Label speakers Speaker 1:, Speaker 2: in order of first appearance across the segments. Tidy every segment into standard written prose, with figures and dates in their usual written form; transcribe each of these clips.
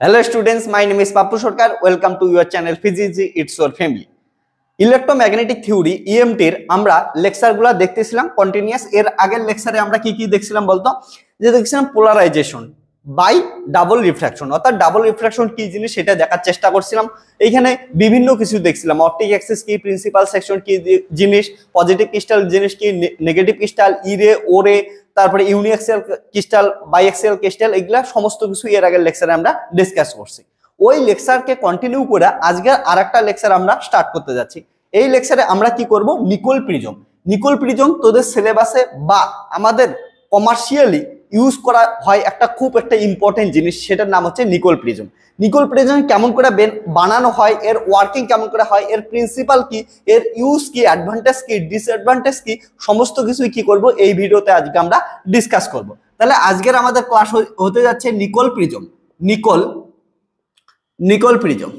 Speaker 1: Hello students, my name is Papu Sarkar. Welcome to your channel Physics It's Your Family. Electromagnetic theory EMT এর আমরা লেকচারগুলো দেখতেছিলাম continuous. এর আগের লেকচারে আমরা কি কি দেখছিলাম বলতো, যে দেখছিলাম পোলারাইজেশন বাই ডাবল রিফ্র্যাকশন, অর্থাৎ ডাবল রিফ্র্যাকশন কি জিনিস সেটা দেখার চেষ্টা করছিলাম। এইখানে বিভিন্ন কিছু দেখছিলাম, অপটিক অ্যাক্সিস কি, প্রিন্সিপাল সেকশন কি জিনিস, পজিটিভ ক্রিস্টাল জিনিস কি, নেগেটিভ ক্রিস্টাল, ইরে ওরে, তারপরে ইউনিএক্সিয়াল ক্রিস্টাল, বাইএক্সিয়াল ক্রিস্টাল, এগুলা সমস্ত কিছু এর আগের লেকচারে আমরা ডিসকাস করছি। ওই লেকচারকে কন্টিনিউ করে আজকে আরেকটা লেকচার আমরা স্টার্ট করতে যাচ্ছি। এই লেকচারে আমরা কি করব, নিকোল প্রিজম। নিকোল প্রিজম তোদের সিলেবাসে বা আমাদের কমার্শিয়ালি ইউজ করা হয় একটা খুব একটা ইম্পর্টেন্ট জিনিস, সেটার নাম হচ্ছে নিকোল প্রিজম। নিকোল প্রিজম কেমন করে বানানো হয়, এর ওয়ার্কিং কেমন করে হয়, এর প্রিন্সিপাল কি, এর ইউজ কি, অ্যাডভান্টেজ কি, ডিসঅ্যাডভান্টেজ কি, সমস্ত কিছুই কি করব এই ভিডিওতে আজকে আমরা ডিসকাস করব। তাহলে আজকের আমাদের ক্লাস হতে যাচ্ছে নিকোল প্রিজম। Nicole prism.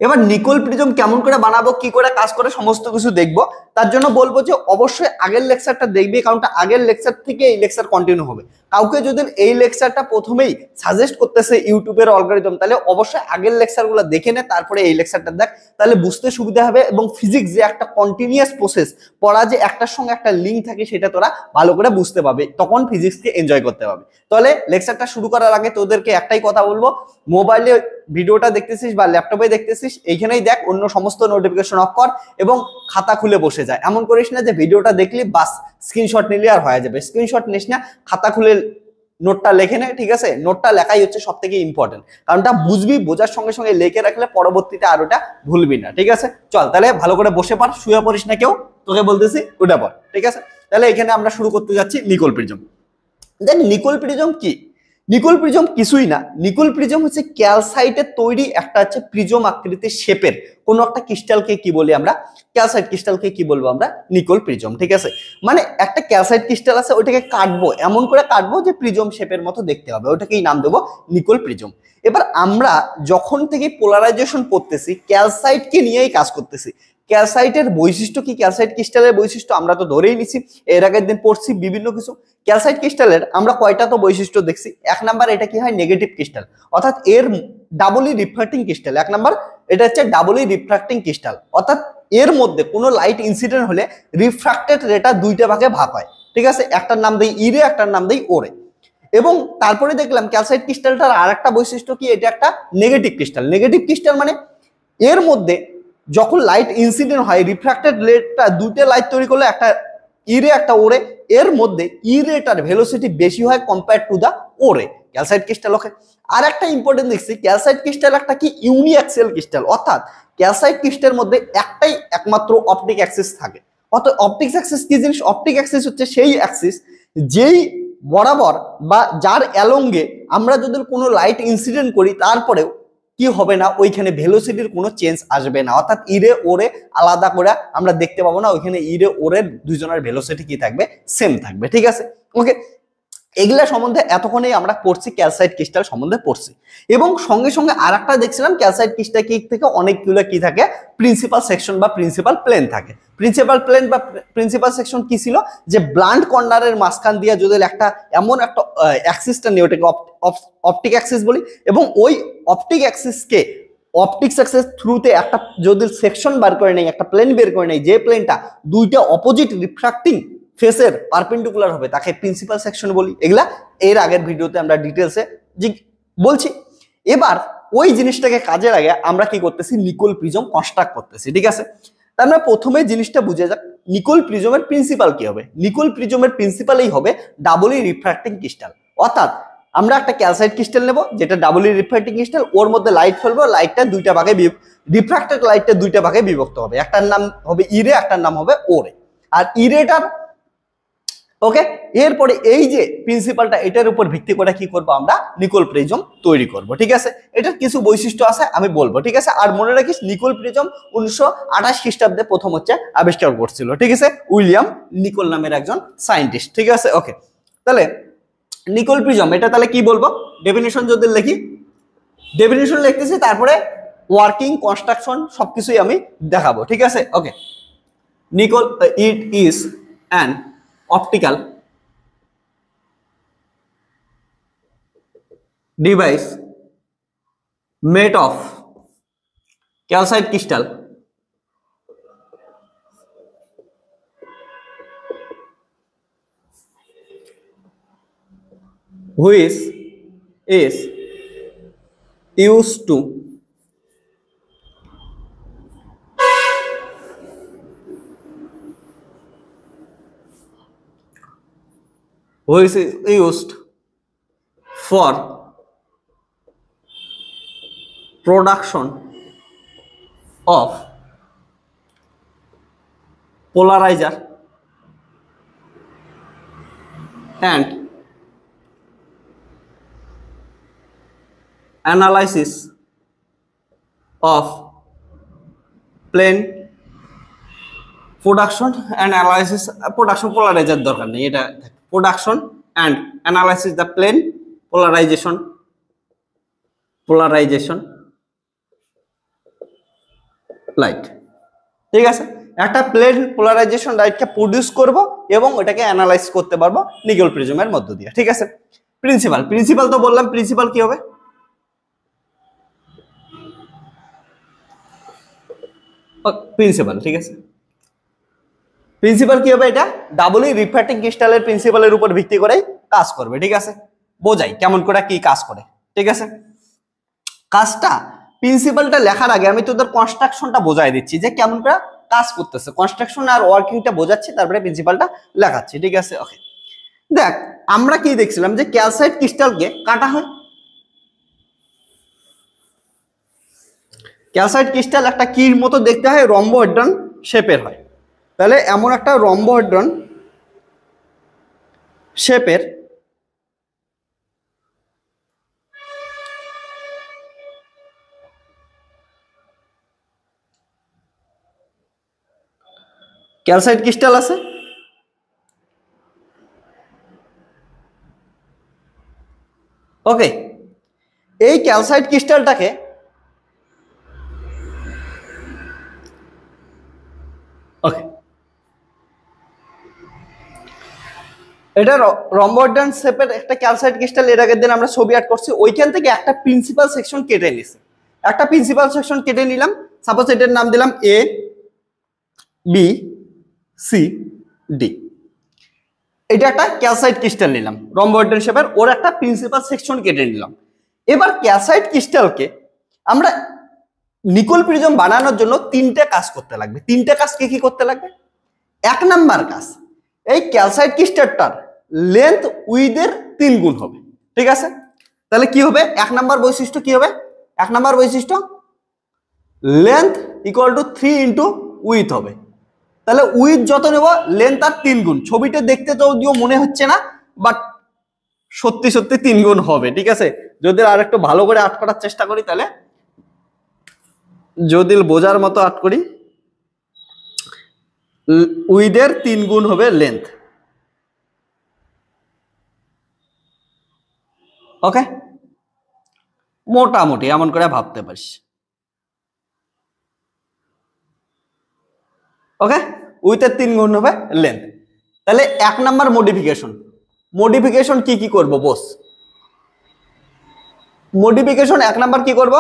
Speaker 1: এবার নিকোল প্রিজম কেমন করে বানাবো, কি করে কাজ করে, সমস্ত কিছু দেখবো। তার জন্য বলবো যে অবশ্যই আগের লেকচারটা দেখবি, কারণ আগের লেকচার থেকে এই লেকচার কন্টিনিউ হবে। কাউকে যদি এই লেকচারটা প্রথমেই সাজেস্ট করতেছে ইউটিউবের অ্যালগরিদম, তাহলে অবশ্যই আগের লেকচারগুলো দেখে নে, তারপরে এই লেকচারটা দেখ, তাহলে বুঝতে সুবিধা হবে। এবং ফিজিক্স যে একটা কন্টিনিউয়াস প্রসেস, পড়া যে একটার সঙ্গে একটা লিঙ্ক থাকে, সেটা তোরা ভালো করে বুঝতে পারবে, তখন ফিজিক্সকে এনজয় করতে পারবে। তাহলে লেকচারটা শুরু করার আগে তোদেরকে একটাই কথা বলবো, মোবাইলে ভিডিওটা দেখতেছিস বা ল্যাপটপে দেখতেছিস, এইখানেই দেখ, অন্য সমস্ত নোটিফিকেশন অফ কর এবং খাতা খুলে বসে যায়। এমন করিস না যে ভিডিওটা দেখলি বাস স্ক্রিনশট নিলে আর হয়ে যাবে, স্ক্রিনশট নিস না, খাতা খুলে নোটটা লেখে নে, ঠিক আছে? নোটটা লেখাই হচ্ছে সব থেকে ইম্পর্টেন্ট, কারণটা বুঝবি, বোঝার সঙ্গে সঙ্গে লিখে রাখলে পরবর্তীতে আর ওটা ভুলবি না, ঠিক আছে? চল তাহলে ভালো করে বসে পড়, শুয়ে পড়িস না কেউ, তোকে বলতেছি উঠে পড়, ঠিক আছে? তাহলে এখানে আমরা শুরু করতে যাচ্ছি নিকোল প্রিজম। দেন নিকোল প্রিজম কি? নিকোল প্রিজম কিছুই না, নিকোল প্রিজম হচ্ছে ক্যালসাইটের তৈরি একটা হচ্ছে প্রিজম আকৃতির শেপের কোনো একটা ক্রিস্টালকে কি বলি আমরা, ক্যালসাইট ক্রিস্টালকে কি বলবো আমরা, নিকোল প্রিজম, ঠিক আছে? মানে একটা ক্যালসাইট ক্রিস্টাল আছে, ওইটাকে কাটবো, এমন করে কাটবো যে প্রিজম শেপের মতো দেখতে হবে, ওটাকেই নাম দেবো নিকোল প্রিজম। এবার আমরা যখন থেকে পোলারাইজেশন করতেছি, ক্যালসাইটকে নিয়েই কাজ করতেছি। ক্যালসাইটের বৈশিষ্ট্য কি, ক্যালসাইট ক্রিস্টালের বৈশিষ্ট্য আমরা তো ধরেই নিছি, এর আগের দিন পড়ছি বিভিন্ন কিছু। ক্যালসাইট ক্রিস্টালের আমরা কয়টা তো বৈশিষ্ট্য দেখছি। এক নাম্বার, এটা কি হয়, নেগেটিভ ক্রিস্টাল, অর্থাৎ এর ডাবলি রিফ্র্যাক্টিং ক্রিস্টাল। এক নাম্বার, এটা হচ্ছে ডাবলি রিফ্র্যাক্টিং ক্রিস্টাল, অর্থাৎ এর মধ্যে কোনো লাইট ইনসিডেন্ট হলে রিফ্র্যাক্টেড রেটা দুইটা ভাগে ভাগ হয়, ঠিক আছে? একটার নাম দেই ইরে, একটার নাম দেই ওরে। এবং তারপরে দেখলাম ক্যালসাইট ক্রিস্টালটার আর একটা বৈশিষ্ট্য কি, এটা একটা নেগেটিভ ক্রিস্টাল। নেগেটিভ ক্রিস্টাল মানে এর মধ্যে যখন লাইট ইনসিডেন্ট হয়, রিফ্র্যাক্টেড রেটটা দুইটা লাইট তৈরি করলে, একটা ইরে একটা ওরে, এর মধ্যে ইরেটার ভেলোসিটি বেশি হয় কম্পেয়ার টু দা ওরে, ক্যালসাইট ক্রিস্টাল। ওকে, আর একটা ইম্পর্টেন্ট দেখছি, ক্যালসাইট ক্রিস্টাল একটা কি ইউনিঅ্যাক্সিয়াল ক্রিস্টাল, অর্থাৎ ক্যালসাইট ক্রিস্টালের মধ্যে একটাই একমাত্র অপটিক অ্যাক্সিস থাকে। অর্থাৎ অপটিক অ্যাক্সিস কি জিনিস? অপটিক অ্যাক্সিস হচ্ছে সেই অ্যাক্সিস যেই বরাবর বা যার অ্যালঙ্গে আমরা যদি কোনো লাইট ইনসিডেন্ট করি, তারপরেও কি হবে না, ওইখানে ভেলোসিটির কোনো চেঞ্জ আসবে না, অর্থাৎ ইরে ওরে আলাদা করে আমরা দেখতে পাবো না, ওইখানে ইরে ওরের দুইজনের ভেলোসিটি কি থাকবে, সেম থাকবে, ঠিক আছে? ওকে, এগুলা সম্বন্ধে এতক্ষণেই আমরা পড়ছি, ক্যালসাইট ক্রিস্টাল সম্বন্ধে পড়ছি। এবং সঙ্গে সঙ্গে আর একটা দেখছিলাম, ক্যালসাইট ক্রিস্টাল থেকে অনেকগুলো কি থাকে, প্রিন্সিপাল সেকশন বা প্রিন্সিপাল প্লেন থাকে। প্রিন্সিপাল প্লেন বা প্রিন্সিপাল সেকশন কি ছিল, যে ব্লান্ট কর্নারের মাঝখান দিয়ে যদি একটা এমন একটা অ্যাক্সিসটা নিয়ে, ওটাকে অপটিক অ্যাক্সিস বলি, এবং ওই অপটিক অ্যাক্সিসকে অপটিক অ্যাক্সিস থ্রুতে একটা যদি সেকশন বার করে নেই, একটা প্লেন বের করে নেই, যে প্লেনটা দুইটা অপোজিট রিফ্র্যাক্টিং ফেসের পারপেন্ডিকুলার হবে, তাকে প্রিন্সিপাল সেকশন বলি। এগুলা এর আগের ভিডিওতে আমরা ডিটেলসে বলছি। এবার ওই জিনিসটাকে কাজে লাগে আমরা কি করতেছি, নিকোল প্রিজম কনস্ট্রাক্ট করতেছি, ঠিক আছে? তার মানে প্রথমে জিনিসটা বুঝে যাক, নিকোল প্রিজমের প্রিন্সিপাল কি হবে। নিকোল প্রিজমের প্রিন্সিপালই হবে ডাবলি রিফ্র্যাক্টিং ক্রিস্টাল, অর্থাৎ আমরা একটা ক্যালসাইট ক্রিস্টাল নেব, যেটা ডাবলি রিফ্র্যাক্টিং ক্রিস্টাল, ওর মধ্যে লাইট ফেলবো, লাইটটা দুইটা ভাগে রিফ্র্যাক্টেড লাইটটা দুইটা ভাগে বিভক্ত হবে, একটার নাম হবে ইরে, একটার নাম হবে ওরে। আর ইরেটার, ওকে, এরপরে এই যে প্রিন্সিপালটা, এটার উপর ভিত্তি করে কি করব, আমরা নিকোল প্রিজম তৈরি করব, ঠিক আছে? এটার কিছু বৈশিষ্ট্য আছে আমি বলবো, ঠিক আছে? আর মনে রাখিস, নিকোল প্রিজম 1928 খ্রিস্টাব্দে প্রথম হচ্ছে আবিষ্কার করছিল, ঠিক আছে? উইলিয়াম নিকোল নামের একজন সায়েন্টিস্ট, ঠিক আছে? ওকে, তাহলে নিকোল প্রিজম এটা তাহলে কি বলবো, ডেফিনিশন যদি লিখি, ডেফিনিশন লিখতেছি, তারপরে ওয়ার্কিং, কনস্ট্রাকশন সবকিছুই আমি দেখাবো, ঠিক আছে? Okay, Nicol, it is an optical device made of calcite crystal which is used to which is used for production of polarizer and analysis of plane production and analysis production polarizer দরকার নেই এটা production and analysis the plane polarization light ঠিক আছে একটা plane polarisation লাইটকে produce করব এবং ওটাকে analyse করতে পারবো নিকেল প্রিজমের মধ্য দিয়ে ঠিক আছে প্রিন্সিপাল তো বললাম প্রিন্সিপাল কি হবে প্রিন্সিপাল ঠিক আছে প্রিন্সিপাল কি হবে এটা ডাবলি রিফ্র্যাক্টিং ক্রিস্টালের প্রিন্সিপালের উপর ভিত্তি করেই কাজ করবে ঠিক আছে বোঝাই কেমন করে কি কাজ করে ঠিক আছে কাজটা প্রিন্সিপালটা লেখার আগে আমি তোদের কনস্ট্রাকশনটা বোঝাই দিচ্ছি যে কেমন করে কাজ করতেছে কনস্ট্রাকশন আর ওয়ার্কিংটা বোঝাচ্ছি তারপরে প্রিন্সিপালটা লেখাচ্ছি ঠিক আছে ওকে দেখ আমরা কি দেখছিলাম যে ক্যালসাইট ক্রিস্টালকে কাটা হয় ক্যালসাইট ক্রিস্টাল একটা কির মতো দেখতে হয় রম্বোহেড্রন শেপের হয় তাহলে এমন একটা রম্বোহেড্রন শেপের ক্যালসাইট ক্রিস্টাল আছে ওকে এই ক্যালসাইট ক্রিস্টালটাকে ওকে এটা রম্বোহেড্রন শেপের একটা ক্যালসাইট ক্রিস্টাল এর আগের দিন আমরা ছবি আর্ট করছি ওইখান থেকে একটা প্রিন্সিপাল সেকশন কেটে নিছি একটা প্রিন্সিপাল সেকশন কেটে নিলাম সাপোজ এটার নাম দিলাম এ বি সি ডি এটা একটা ক্যালসাইট ক্রিস্টাল নিলাম রম্বোহেড্রন শেপের ওর একটা প্রিন্সিপাল সেকশন কেটে নিলাম এবার ক্যালসাইট ক্রিস্টালকে আমরা নিকেল প্রিজম বানানোর জন্য তিনটে কাজ করতে লাগবে তিনটে কাজ কি কি করতে লাগবে এক নাম্বার কাজ এই ক্যালসাইট ক্রিস্টালটার লেন্থ উইথের 3 গুণ হবে ঠিক আছে তাহলে কি হবে এক নাম্বার বৈশিষ্ট্য কি হবে এক নাম্বার বৈশিষ্ট্য length equal to 3 into with হবে তাহলে উইথ যত নেব লেন্থ আর 3 গুণ ছবিটা দেখতে যদিও মনে হচ্ছে না বাট সত্যি সত্যি 3 গুণ হবে ঠিক আছে যদি আর একটু ভালো করে আর্ট করার চেষ্টা করি তাহলে যদি বোঝার মতো আর্ট করি উইথের 3 গুণ হবে লেন্থ ওকে মোটামুটি এমন করে ভাবতে পারিস ওকে উইথের 3 গুণ হবে লেন্থ তাহলে এক নাম্বার মডিফিকেশন কি কি করব বস মডিফিকেশন এক নাম্বার কি করব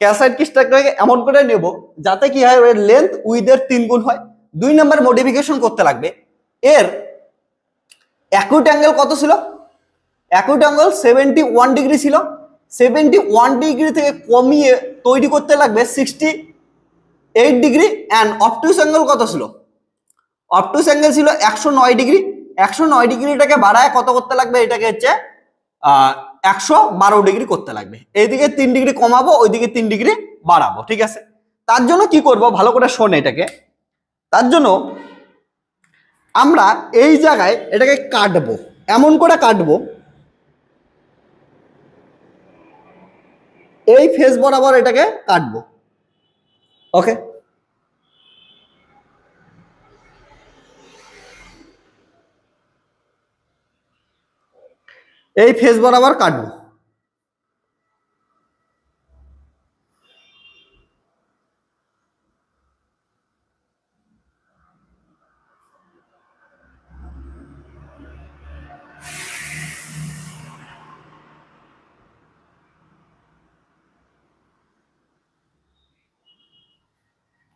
Speaker 1: ক্যালসাইট ক্রিস্টালটাকে এমন করে নেব যাতে কি হয় এর লেন্থ উইথের 3 গুণ হয় দুই নাম্বার মডিফিকেশন করতে লাগবে এর অ্যাকিউট অ্যাঙ্গেল কত ছিল অ্যাকিউট অ্যাঙ্গেল 71 ডিগ্রি ছিল 71 ডিগ্রি থেকে কমিয়ে তৈরি করতে লাগবে 68 ডিগ্রি এন্ড অবটুস অ্যাঙ্গেল কত ছিল অবটুস অ্যাঙ্গেল ছিল 109 ডিগ্রি 109 ডিগ্রিটাকে বাড়ায় কত করতে লাগবে এটাকে হচ্ছে 112 ডিগ্রি করতে লাগবে এইদিকে 3 ডিগ্রি কমাবো ওইদিকে 3 ডিগ্রি বাড়াবো ঠিক আছে তার জন্য কি করব ভালো করে শোন এটাকে তার জন্য আমরা এই জায়গায় এটাকে কাটবো এমন করে কাটবো এই ফেস বরাবর এটাকে কাটবো ওকে এই ফেস বরাবর কাটবো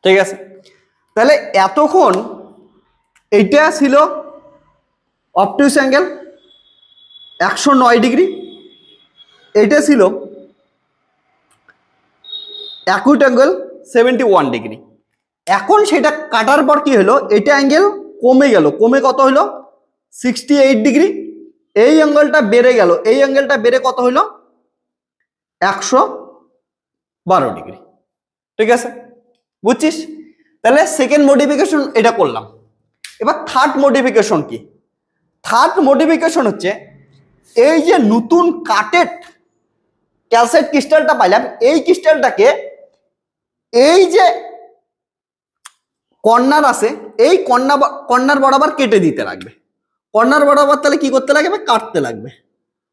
Speaker 1: ঠিক আছে, তাহলে এতক্ষণ এইটা ছিল অবটুস অ্যাঙ্গেল 109 ডিগ্রি, এটা ছিল অ্যাকুট অ্যাঙ্গেল 71 ডিগ্রি। এখন সেটা কাটার পর কি হলো, এটা অ্যাঙ্গেল কমে গেল, কমে কত হলো 68 ডিগ্রি। এই অ্যাঙ্গেলটা বেড়ে গেল, এই অ্যাঙ্গেলটা বেড়ে কত হলো 112 ডিগ্রি। ঠিক আছে, বুঝছিস? তাহলে সেকেন্ড মডিফিকেশন এটা করলাম। এবার থার্ড মডিফিকেশন কি? থার্ড মডিফিকেশন হচ্ছে এই যে নতুন কাটেড ক্যালসাইট ক্রিস্টালটা পাইলাম, এই ক্রিস্টালটাকে এই যে কর্নার আছে এই কর্নার বরাবর কেটে দিতে লাগবে। কর্নার বরাবর তাহলে কি করতে লাগবে, কাটতে লাগবে।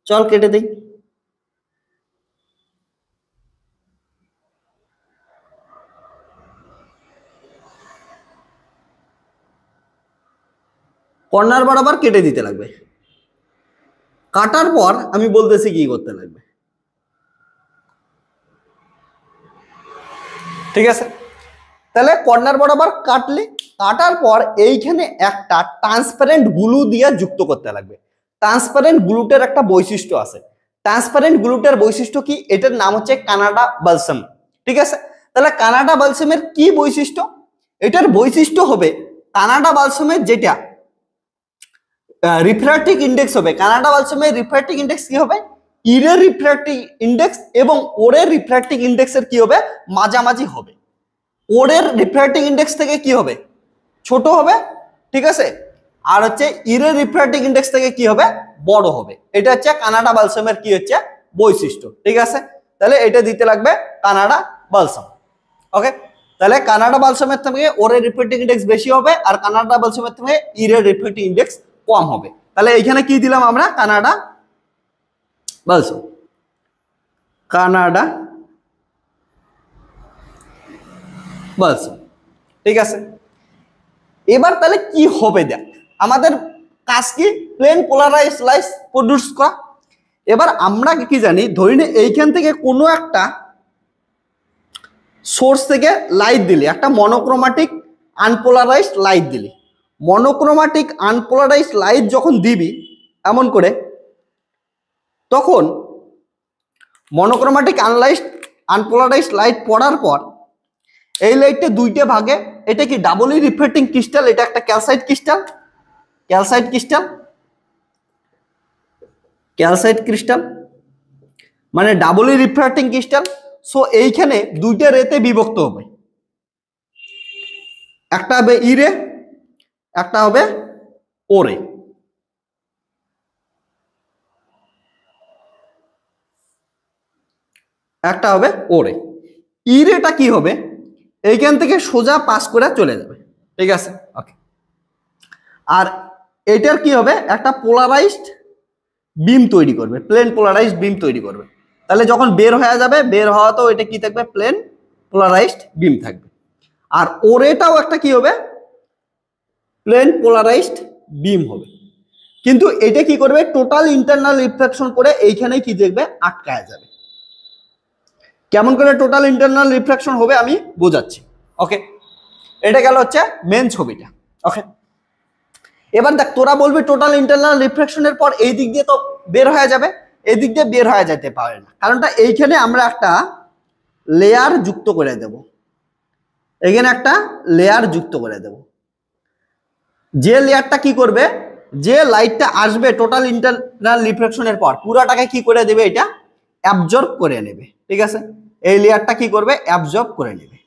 Speaker 1: চল কেটে দিই। কর্নার বরাবর কেটে দিতে লাগবে। কাটার পর আমি বলতেছি কি করতে লাগবে। ঠিক আছে, তাহলে কর্নার বরাবর কাটলে, কাটার পর এইখানে একটা ট্রান্সপারেন্ট গ্লু দিয়ে যুক্ত করতে লাগবে। ট্রান্সপারেন্ট গ্লুটার একটা বৈশিষ্ট্য আছে। ট্রান্সপারেন্ট গ্লুটার বৈশিষ্ট্য কি? এটার নাম হচ্ছে কানাডা বালসাম। ঠিক আছে, তাহলে কানাডা বালসামের কি বৈশিষ্ট্য? এটার বৈশিষ্ট্য হবে কানাডা বালসামের যেটা রিফ্র্যাক্টিভ ইন্ডেক্স হবে, কানাডা বালসামের রিফ্র্যাক্টিভ ইন্ডেক্স কি হবে, ইরের রিফ্র্যাক্টিভ ইন্ডেক্স এবং ওরের রিফ্র্যাক্টিভ ইন্ডেক্সের কি হবে, মাঝামাঝি হবে। ওরের রিফ্র্যাক্টিভ ইন্ডেক্স থেকে কি হবে, ছোট হবে। ঠিক আছে, আর হচ্ছে ইরের রিফ্র্যাক্টিভ ইন্ডেক্স থেকে কি হবে, বড় হবে। এটা হচ্ছে কানাডা বালসামের কি হচ্ছে বৈশিষ্ট্য। ঠিক আছে, তাহলে এটা দিতে লাগবে কানাডা বালসাম। ওকে, তাহলে কানাডা বালসামের থেকে ওরের রিফ্র্যাক্টিভ ইন্ডেক্স বেশি হবে, আর কানাডা বালসামের থেকে ইরের রিফ্র্যাক্টিভ ইন্ডেক্স কম হবে। তাহলে এখানে কি দিলাম আমরা, কানাডা বালসাম, কানাডা বালসাম। ঠিক আছে, এবার তাহলে কি হবে দেখ, আমাদের কাজ কি, প্লেন পোলারাইজড লাইট প্রডিউস করা। এবার আমরা কি জানি, ধরি নে এইখান থেকে কোনো একটা সোর্স থেকে লাইট দিলি, একটা মনোক্রোমাটিক আনপোলারাইজড লাইট দিলি। মনোক্রোমাটিক আনপোলারাইজড লাইট যখন দিবি এমন করে, তখন মনোক্রোমাটিক আনপোলারাইজড লাইট পড়ার পর এই লাইটটা দুইটা ভাগে, এটা কি ডাবলি রিফ্লেক্টিং ক্রিস্টাল, এটা একটা calcite crystal, calcite crystal, calcite crystal মানে ডাবলি রিফ্লেক্টিং ক্রিস্টাল। সো এইখানে দুইটা রেতে বিভক্ত হবে, একটা হবে ইরে, একটা হবে ওরে। একটা হবে ওরে। ইরেটা কি হবে, এইখান থেকে সোজা পাস করে চলে যাবে। ঠিক আছে, ওকে। আর এটার কি হবে, একটা পোলারাইজড বিম তৈরি করবে, প্লেন পোলারাইজড বিম তৈরি করবে। তাহলে যখন বের হয়ে যাবে, বের হওয়া তো এটা কি থাকবে, প্লেন পোলারাইজড বিম থাকবে। আর ওরেটাও একটা কি হবে, প্লেন পোলারাইজড বিম হবে। কিন্তু এটা কি করবে, টোটাল ইন্টারনাল রিফ্লেকশন করে এইখানেই কি দেখবে, আটকায় যাবে। কেমন করে টোটাল ইন্টারনাল রিফ্লেকশন হবে আমি বোঝাচ্ছি। ওকে, এটা গেল হচ্ছে মেন ছবিটা। ওকে, এবার দেখ, তোরা বলবি টোটাল ইন্টারনাল রিফ্লেকশনের পর এই দিক দিয়ে তো বের হয়ে যাবে, এই দিক দিয়ে বের হয়ে যেতে পারে না। কারণটা এইখানে আমরা একটা লেয়ার যুক্ত করে দেব, এখানে একটা লেয়ার যুক্ত করে দেব। যে লেয়ারটা কি করবে, যে লাইটটা আসবে টোটাল ইন্টারনাল রিফ্লেকশনের পর পুরাটাকে কি করে দেবে, এটা অ্যাবজর্ব করে নেবে। ঠিক আছে, এই লেয়ারটা কি করবে, অ্যাবজর্ব করে নেবে।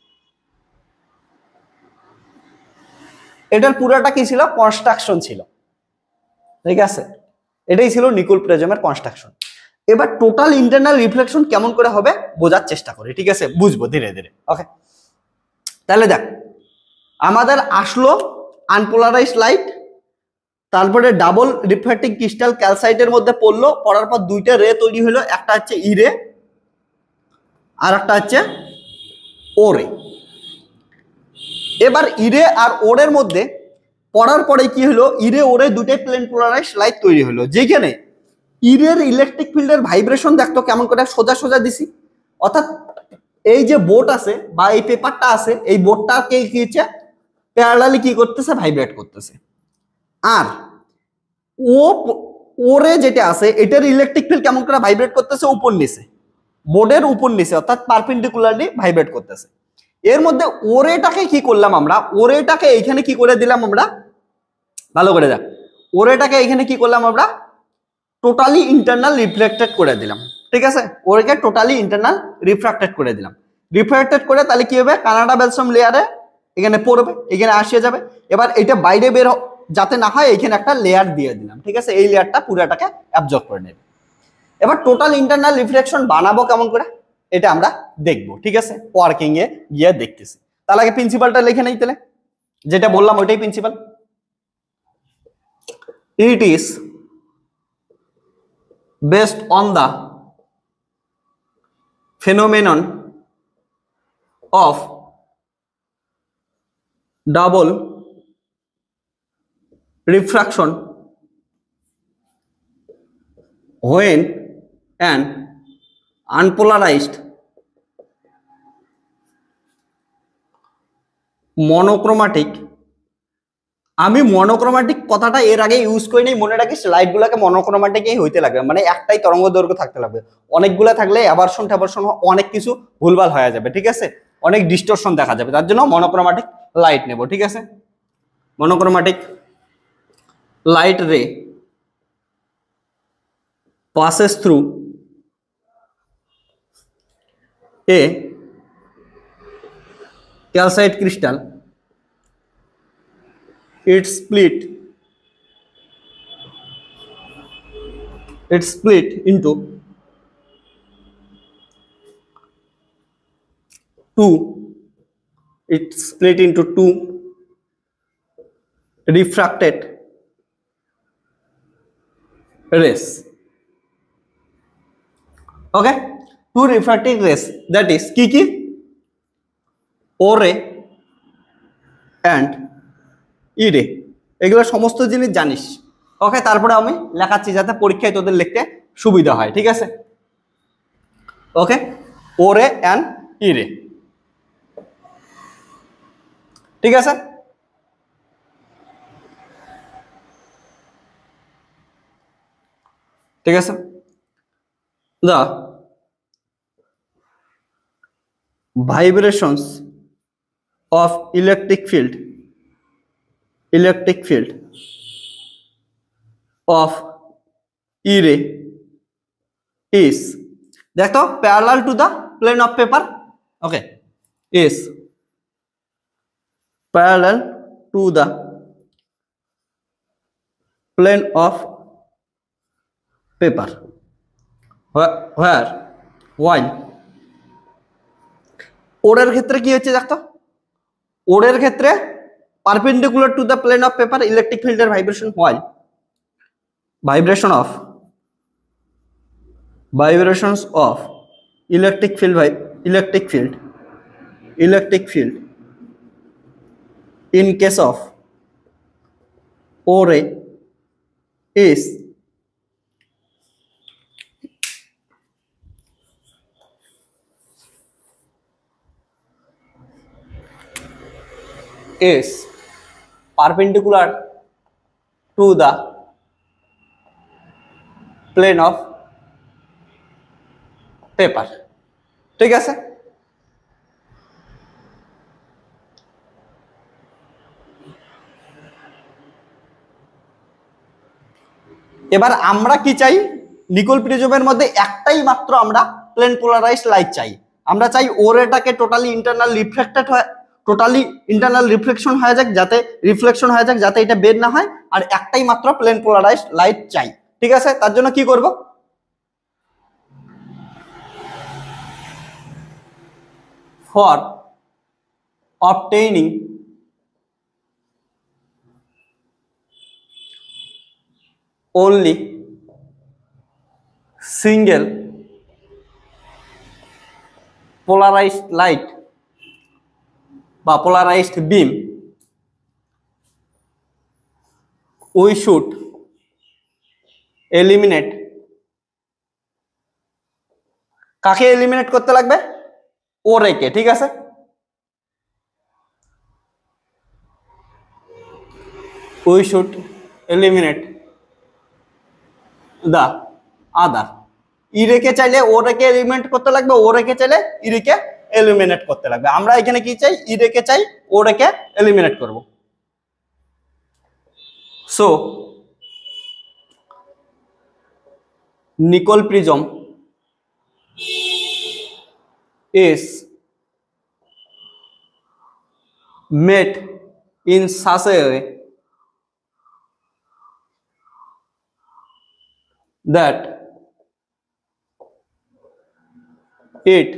Speaker 1: এটার পুরাটা কি ছিল, কনস্ট্রাকশন ছিল। ঠিক আছে, এটাই ছিল নিকুল প্রিজমের কনস্ট্রাকশন। এবার টোটাল ইন্টারনাল রিফ্লেকশন কেমন করে হবে বোঝার চেষ্টা করি। ঠিক আছে, বুঝবো ধীরে ধীরে। ওকে, তাহলে দেখ, আমাদের আসলো আনপোলারাইজড লাইট, তারপরে ডাবল রিফ্লেক্টিং ক্রিস্টাল ক্যালসাইটের মধ্যে পড়লো, পড়ার পর দুইটা রে তৈরি হলো, একটা হচ্ছে ই রে আর একটা হচ্ছে ও রে। এবার ইরে আর ওরের মধ্যে পড়ার পরে কি হলো, ইরে ওরে দুটাই প্লেন পোলারাইজড লাইট তৈরি হলো, যেখানে ইরের ইলেকট্রিক ফিল্ডের ভাইব্রেশন দেখতো কেমন করে সোজা সোজা দিছি, অর্থাৎ এই যে বোর্ড আছে বা এই পেপারটা আছে, এই বোর্ডটাকে কি হচ্ছে প্যারালালি কি করতেছে, ভাইব্রেট করতেছে। আর ও ওরে যেটা আছে এটার ইলেকট্রিক ফিল্ড কেমন করে ভাইব্রেট করতেছে, উপর নিচে, বোর্ডের উপর নিচে অর্থাৎ পারপেন্ডিকুলারলি ভাইব্রেট করতেছে। এর মধ্যে ওরেটাকে কি করলাম আমরা, ওরেটাকে এইখানে কি করে দিলাম আমরা, ভালো করে দেখ, ওরেটাকে এখানে কি করলাম আমরা, টোটালি ইন্টারনাল রিফ্লেক্টেড করে দিলাম। ঠিক আছে, ওরেকে টোটালি ইন্টারনাল রিফ্রাক্টেড করে দিলাম। রিফ্রাক্টেড করে তাহলে কি হবে, কানাডা বেলসাম লেয়ারে এখানে পড়বে, এখানে আসে যাবে। এবার এটা বাইরে বের যাতে না হয় এখানে একটা লেয়ার দিয়ে দিলাম। ঠিক আছে, এই লেয়ারটা পুরাটাকে অ্যাবজর্ব করে নেবে। এবার টোটাল ইন্টারনাল রিফ্লেকশন বানাবো কেমন করে এটা আমরা দেখবো। ঠিক আছে, ওয়ার্কিং এ গিয়ে দেখতেছি। তাহলে আগে প্রিন্সিপালটা লিখে নেই, তাহলে যেটা বললাম ওইটাই principal. It is based on the phenomenon of double refraction when an unpolarized monochromatic, আমি মনোক্রোমাটিক কথাটা এর আগে ইউজ করি নাই, মনে রাখিস লাইট গুলাকে মনোক্রোমাটিকই হইতে লাগবে, মানে একটাই তরঙ্গ দৈর্ঘ্য থাকতে লাগবে। অনেকগুলা থাকলে অ্যাভারশন ট্যাভারশন অনেক কিছু ভুলভাল হয়ে যাবে। ঠিক আছে, অনেক ডিস্টরশন দেখা যাবে, তার জন্য মনোক্রোমাটিক লাইট নেব। ঠিক আছে, মনোক্রোমাটিক লাইট রে passes through a calcite crystal, it split into two refracted rays. Okay, two refracting rays, that is কি O ray and E ray, এগুলো সমস্ত জিনিস জানিস। ওকে, তারপরে আমি লেখাচ্ছি যাতে পরীক্ষায় তোদের লিখতে সুবিধা হয়। ঠিক আছে, ওকে, ও রে এন্ড ই রে। ঠিক আছে, ঠিক আছে। The vibrations of electric field of E ray is, দেখো parallel to the plane of paper. Okay, is parallel to the plane of paper where while ওরের ক্ষেত্রে কি হচ্ছে দেখো, ওরের ক্ষেত্রে perpendicular to the plane of paper electric field এর vibration while vibrations of electric field in case of O ray is perpendicular to the plane of paper. ঠিক আছে, এবার আমরা কি চাই, নিকল প্রিজমের মধ্যে একটাই মাত্র আমরা প্লেন পোলারাইজড লাইট চাই। আমরা চাই ওরেটাকে টোটালি ইন্টারনাল রিফ্লেকশন হয়ে যাক, যাতে রিফ্লেকশন হয়ে যাক, যাতে এটা বের না হয়, আর একটাই মাত্র প্লেন পোলারাইজড লাইট চাই। ঠিক আছে, তার জন্য কি করব, for obtaining only single polarized light বা polarized beam, we should eliminate, কাকে এলিমিনেট করতে লাগবে, ও রেখে, ঠিক আছে। উই শুড এলিমিনেট দা আদার। ই রেখে চাইলে ও রেখে এলিমিনেট করতে লাগবে, ও রেখে চাইলে ই রেখে এলিমিনেট করতে লাগবে। আমরা এখানে কি চাই, ই রেখে চাই, ও রেখে এলিমিনেট করব। So Nicol prism is made in such a way that it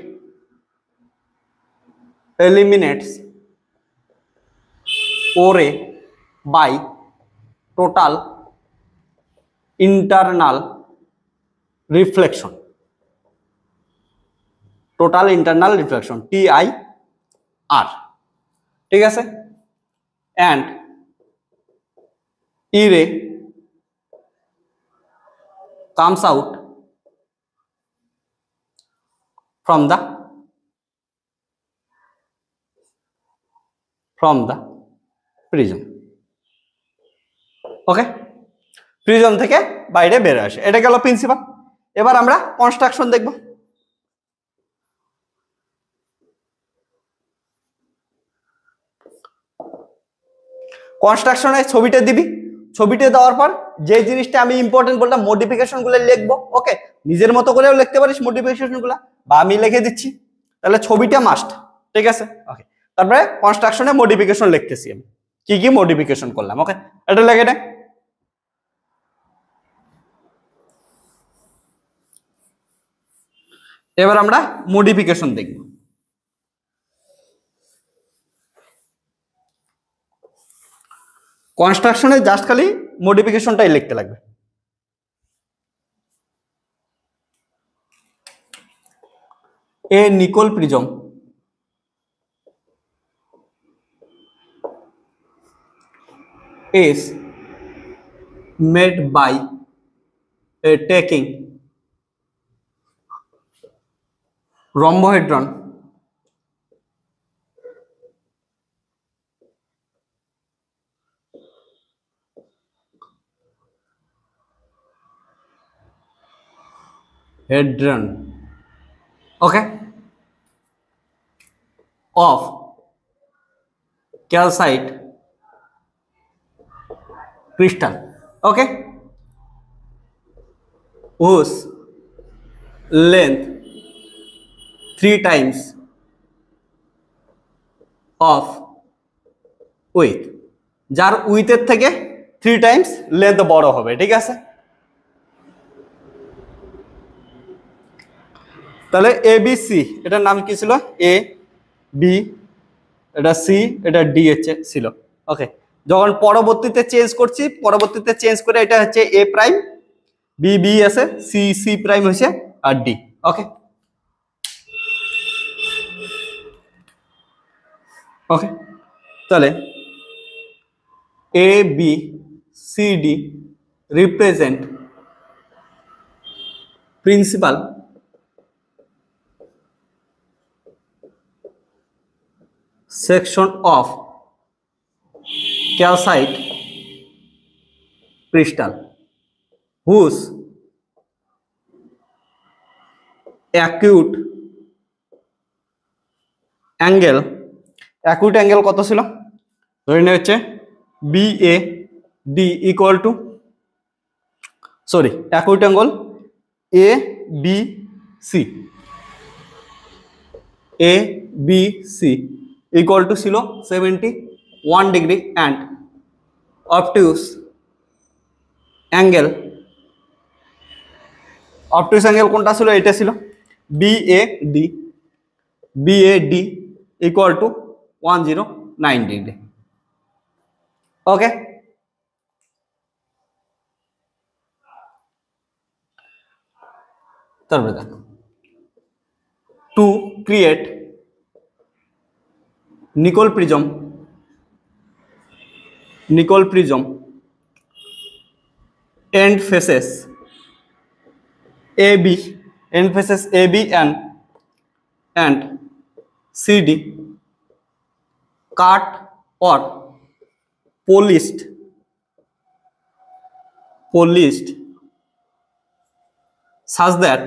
Speaker 1: eliminates ore by total internal reflection, total internal reflection TIR, ঠিক আছে। and E ray comes out from the prism, okay. Prism থেকে বাইরে বের আসে, এটা গেল principal. এবার আমরা কনস্ট্রাকশন দেখব। কনস্ট্রাকশনে ছবিটা দিবি, ছবিটা দেওয়ার পর যে জিনিসটা আমি ইম্পর্টেন্ট বললাম মডিফিকেশন গুলো লিখবো, ওকে। নিজের মতো করেও লিখতে পারিস মডিফিকেশন গুলো, বা আমি লিখে দিচ্ছি, তাহলে ছবিটা মাস্ট, ঠিক আছে, ওকে। তারপরে কনস্ট্রাকশনে মডিফিকেশন লিখতেছি আমি, কি কি মডিফিকেশন করলাম, ওকে। এটা লেগে নে। এবার আমরা মডিফিকেশন দেখব। কনস্ট্রাকশনে জাস্ট খালি মডিফিকেশনটাই লিখতে লাগবে। এ নিকল prism is made by taking rhombohedron okay of calcite crystal, okay, whose length 3 times of width, যার উইথের থেকে 3 টাইমস লেন্থ বড় হবে, ঠিক আছে। তাহলে এ বি সি, এটার নাম কি ছিল, এ বি, এটা সি, এটা ডি ছিল, ওকে। যখন পরবর্তীতে চেঞ্জ করে এটা হচ্ছে এ প্রাইম, বি বি আছে, সি সি প্রাইম হয়েছে, আর ডি, ওকে। ওকে, তাহলে A B C D represent principal section of calcite crystal whose acute angle কত ছিল, ধরে নিয়ে হচ্ছে B A D equal to, sorry, acute angle A B C, A B C equal to ছিল 71 degree and obtuse angle কোনটা ছিল, এটা ছিল BAD equal to 109 degree, okay. তারপরে দেখো, to create Nicol prism end faces AB and CD cut or polished such that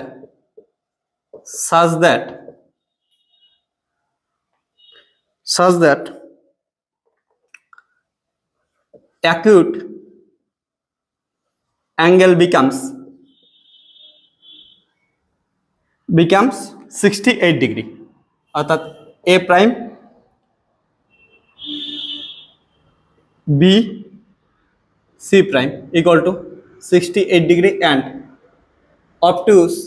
Speaker 1: acute angle becomes 68 degree অর্থাৎ A prime B C prime equal to 68 degree and obtuse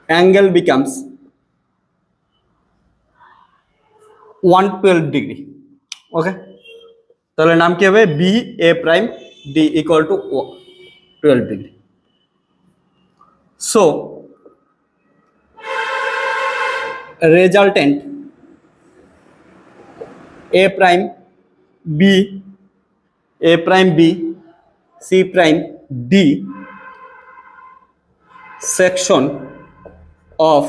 Speaker 1: angle becomes 112 degree. Okay, তাহলে নাম কি হবে? B A prime D equal to 12 degree. So resultant A prime B C prime D section of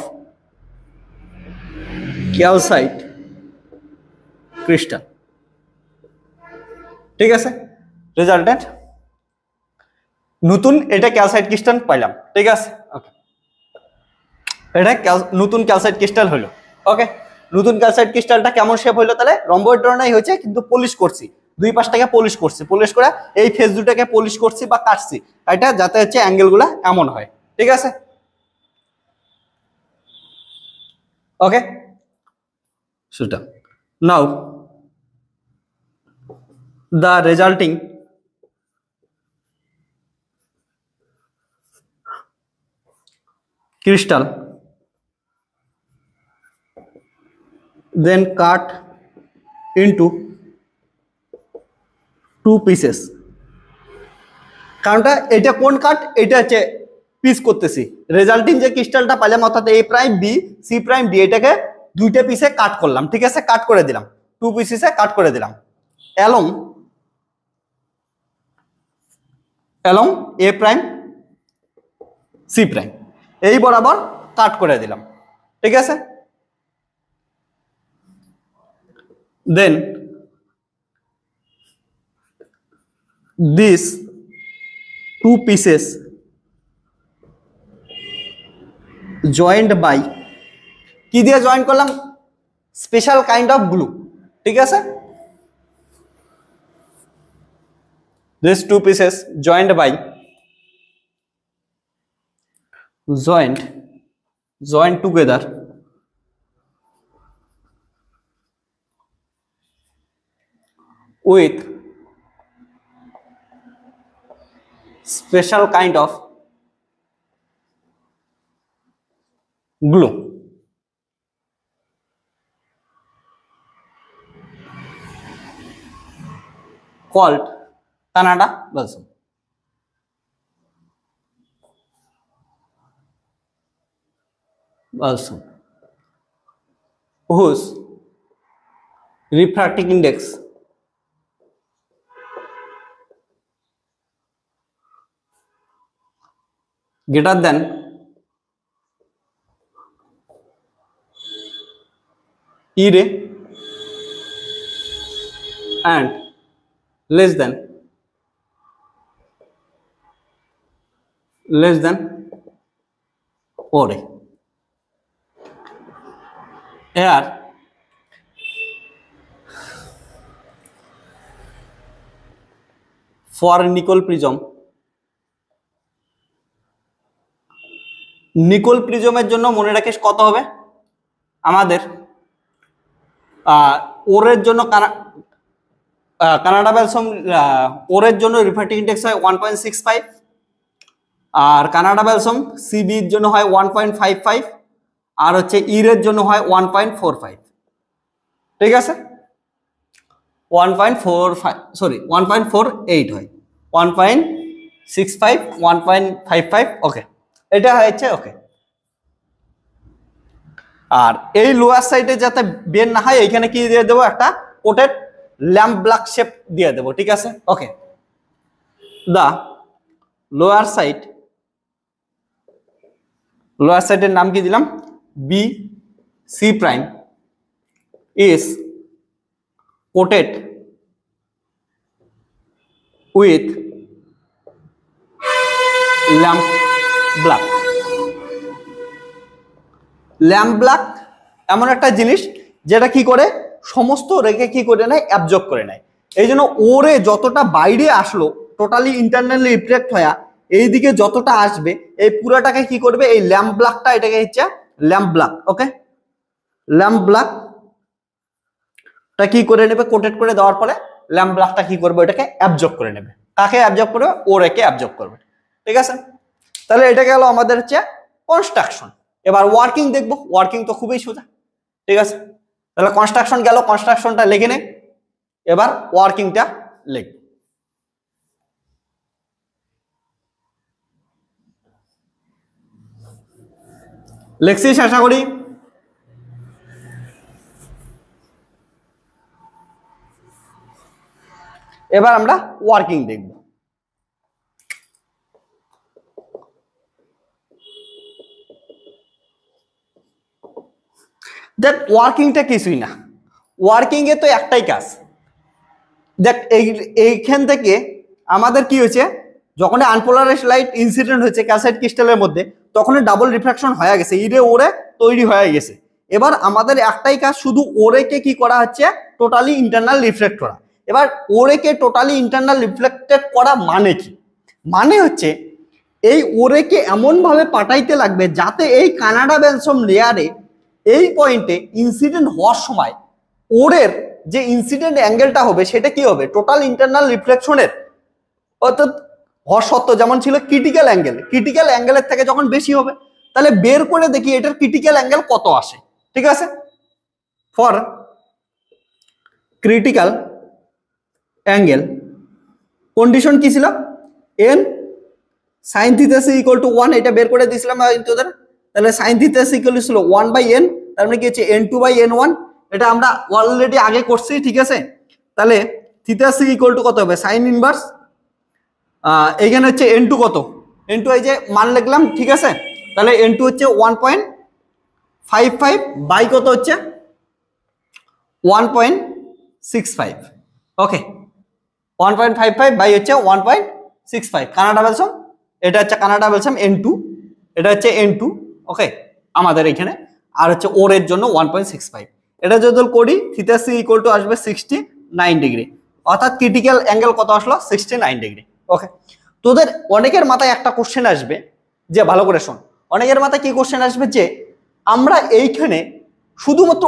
Speaker 1: calcite crystal, ঠিক আছে? Resultant নতুন এটা calcite crystal পাইলাম, ঠিক আছে? ওকে, এটা নতুন ক্যালসাইট ক্রিস্টাল হলো। ওকে, নতুন ক্যালসাইট ক্রিস্টালটা কেমন শেপ হলো? তাহলে রম্বয়েড ধরনেরই হয়েছে, কিন্তু পলিশ করছি, দুই পাশটাকে পলিশ করছি, পলিশ করে এই ফেস দুটাকে পলিশ করছি বা কাটছি, এটা যাতে হচ্ছে অ্যাঙ্গেলগুলো এমন হয়, ঠিক আছে? ওকে, সেটা নাও the resulting crystal then cut into two pieces. কারণটা এটা কোন কাট? এটা হচ্ছে পিস করতেছি, রেজাল্টিং যে ক্রিস্টালটা পাইলাম অর্থাৎ A prime B C prime D, এটাকে দুইটা পিসে কাট করলাম, ঠিক আছে? কাট করে দিলাম, টু পিসে কাট করে দিলাম along A prime C prime, এই বরাবর কাট করে দিলাম, ঠিক আছে? Then this two pieces joint by, কি দিয়ে জয়েন করলাম? স্পেশাল কাইন্ড অফ গ্লু, ঠিক আছে? These two pieces joined by joined together with special kind of glue called Canada balsam. Whose refractive index greater than E ray and less than O ray. Here for nickel prism, নিকল প্রিজমের জন্য মনে রাখিস কত হবে আমাদের? ওরের জন্য Canada ব্যালসাম ওরের জন্য refractive index হয় 1.65, আর Canada ব্যালসাম সিবির জন্য হয় 1.55, আর হচ্ছে ইরের জন্য হয় 1.45, ঠিক আছে? 1.48 হয়, 1.65 1.55, ওকে, এটা হয়েছে। ওকে, আর এই লোয়ার সাইডে যাতে বের না হয় এইখানে কি দিয়ে দেবো? একটা কোটেড ল্যাম্প ব্ল্যাক শেপ দিয়ে দেবো, ঠিক আছে? ওকে, দা লোয়ার সাইডের নাম কি দিলাম? B C prime is coated with lamp black. Lamp black এমন একটা জিনিস যেটা কি করে সমস্ত রেকে কি করে নেয়, অ্যাবজর্ব করে নেয়। এই জন্য ওরে যতটা বাইরে আসলো টোটালি ইন্টারনালি রিফ্লেক্ট হয়ে এইদিকে যতটা আসবে এই পুরোটাকে কি করবে, এই ল্যাম্প ব্ল্যাকটা এটাকে হচ্ছে ল্যাম্প ব্ল্যাক। ওকে, ল্যাম্প ব্ল্যাকটা কি করে নেবে, কোটেড করে দেওয়ার পরে ল্যাম্প ব্ল্যাকটা কি করবে, এটাকে অ্যাবজর্ব করে নেবে। কাকে অ্যাবজর্ব করবে, ওরেকে অ্যাবজর্ব করবে। ঠিক আছে, তাহলে এটা গেল আমাদের হচ্ছে কনস্ট্রাকশন। এবার ওয়ার্কিং দেখবো, ওয়ার্কিং তো খুবই সোজা। ঠিক আছে, তাহলে কনস্ট্রাকশন গেল, কনস্ট্রাকশনটা লিখে নে, এবার ওয়ার্কিংটা লিখ। লিখছিস আশা করি। এবার আমরা ওয়ার্কিং দেখব। দেখ ওয়ার্কিংটা কিছুই না, ওয়ার্কিং এ তো একটাই কাজ। দেখ এইখান থেকে আমাদের কি হয়েছে, যখন আনপোলারাইজ লাইট ইনসিডেন্ট হয়েছে ক্যালসাইট ক্রিস্টালের মধ্যে, তখন ডাবল রিফ্রাকশন হয়ে গেছে, ইরে ওরে তৈরি হয়ে গেছে। এবার আমাদের একটাই কাজ, শুধু ওরেকে কি করা হচ্ছে, টোটালি ইন্টারনাল রিফ্লেক্ট করা। এবার ওরেকে টোটালি ইন্টারনাল রিফ্লেক্টেড করা মানে কি, মানে হচ্ছে এই ওরেকে এমনভাবে পাঠাইতে লাগবে যাতে এই কানাডা বেলসম লেয়ারে এই পয়েন্টে ইনসিডেন্ট হওয়ার সময় ওরের যে ইনসিডেন্ট অ্যাঙ্গেলটা হবে সেটা কি হবে, টোটাল ইন্টারনাল রিফ্লেকশনের অর্থাৎ হওয়ার সত্ত্ব যেমন ছিল ক্রিটিক্যাল অ্যাঙ্গেল, ক্রিটিক্যাল অ্যাঙ্গেলের থেকে যখন বেশি হবে, তাহলে বের করে দেখি এটার ক্রিটিক্যাল অ্যাঙ্গেল কত আসে। ঠিক আছে, ফর ক্রিটিক্যাল অ্যাঙ্গেল কন্ডিশন কি ছিল, N sine theta equal to 1, এটা বের করে দিয়েছিলাম তোদের। তাহলে সাইন থিটা ইকুয়াল ছিল 1/n, তার মানে কি হচ্ছে n2/n1, এটা আমরা অলরেডি আগে করছি। ঠিক আছে, তাহলে থিটা ইকুয়াল টু কত হবে, সাইন ইনভার্স এইখানে হচ্ছে n2 কত, n2 এই যে মান লিখলাম। ঠিক আছে, তাহলে n2 হচ্ছে 1.55 বাই কত হচ্ছে 1.65। ওকে, 1.55 বাই হচ্ছে 1.65 কানাডা বেলসম, এটা হচ্ছে কানাডা বেলসম n2, এটা হচ্ছে n2। ওকে, আমাদের এখানে আর হচ্ছে ওর এর জন্য 1.65, এটা যদি করি থিটা সি ইকুয়াল টু আসবে 69 ডিগ্রি, অর্থাৎ ক্রিটিক্যাল অ্যাঙ্গেল কত আসলো 69 ডিগ্রি। ওকে, তোদের অনেকের মাথায় একটা কোশ্চেন আসবে, যে ভালো করে শোন, অনেকের মাথায় কি কোশ্চেন আসবে, যে আমরা এইখানে শুধুমাত্র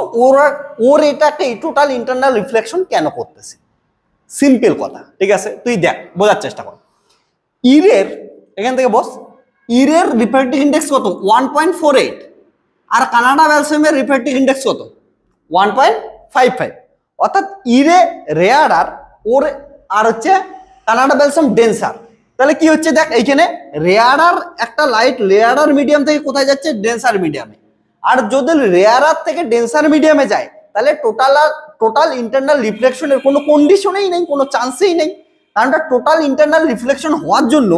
Speaker 1: ওর এটাকে টোটাল ইন্টারনাল রিফ্লেকশন কেন করতেছি। সিম্পল কথা, ঠিক আছে, তুই দেখ বোঝার চেষ্টা কর। ইরের এখান থেকে বস, ইরের রিফ্র্যাক্টিভ ইন্ডেক্স কত 1.48, আর কানাডা বেলসমের রিফ্র্যাক্টিভ ইন্ডেক্স কত 1.55, অর্থাৎ ইরে রেয়ার ওর আর হচ্ছে কানাডা বেলসম ডেন্সার। তাহলে কি হচ্ছে দেখ, এইখানে রেয়ারার একটা লাইট রেয়ারার মিডিয়াম থেকে কোথায় যাচ্ছে, ডেন্সার মিডিয়ামে। আর যদি রেয়ারার থেকে ডেন্সার মিডিয়ামে যায় তাহলে টোটাল ইন্টারনাল রিফ্লেকশনের কোনো কন্ডিশনেই নেই, কোনো চান্সেই নেই। কারণ টোটাল ইন্টারনাল রিফ্লেকশন হওয়ার জন্য,